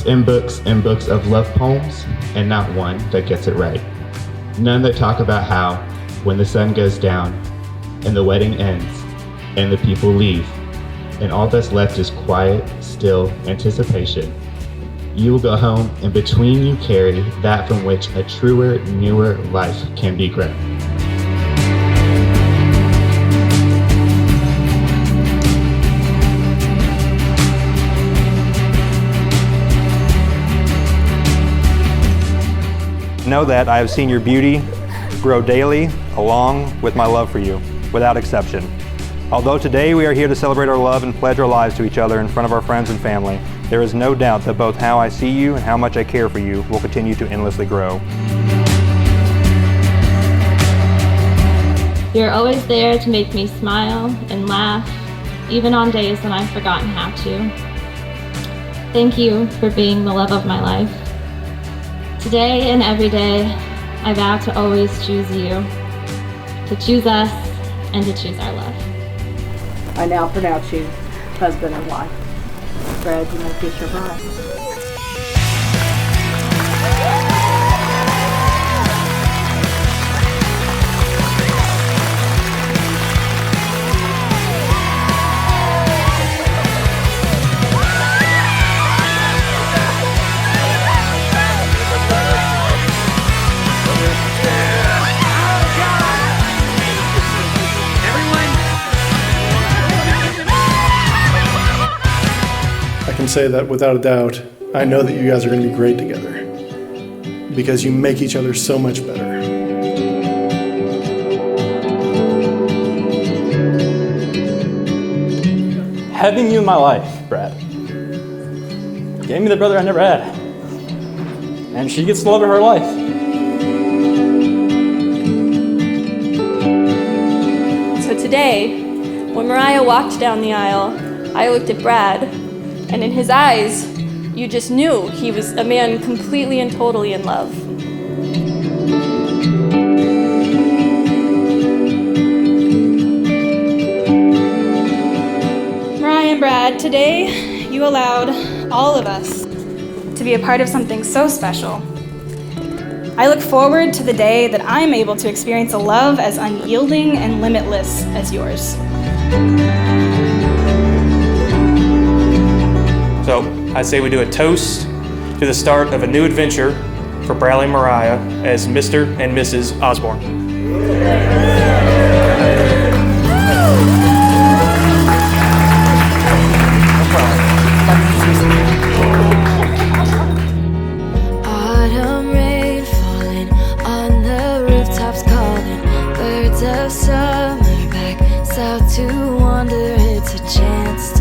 and books of love poems, and not one that gets it right. None that talk about how, when the sun goes down, and the wedding ends, and the people leave, and all that's left is quiet, still anticipation. You will go home, and between you carry that from which a truer, newer life can be grown. Know that I have seen your beauty grow daily along with my love for you, without exception. Although today we are here to celebrate our love and pledge our lives to each other in front of our friends and family, there is no doubt that both how I see you and how much I care for you will continue to endlessly grow. You're always there to make me smile and laugh, even on days when I've forgotten how to. Thank you for being the love of my life. Today and every day, I vow to always choose you, to choose us, and to choose our love. I now pronounce you husband and wife. Brad, you may kiss your bride. I can say that without a doubt, I know that you guys are going to be great together because you make each other so much better. Having you in my life, Brad, gave me the brother I never had, and she gets the love of her life. So today, when Meriah walked down the aisle, I looked at Brad, and in his eyes, you just knew he was a man completely and totally in love. Meriah and Brad, today you allowed all of us to be a part of something so special. I look forward to the day that I'm able to experience a love as unyielding and limitless as yours. So I say we do a toast to the start of a new adventure for Brad and Meriah as Mr. and Mrs. Osborne. Autumn rain falling on the rooftops, calling birds of summer back south to wander. It's a chance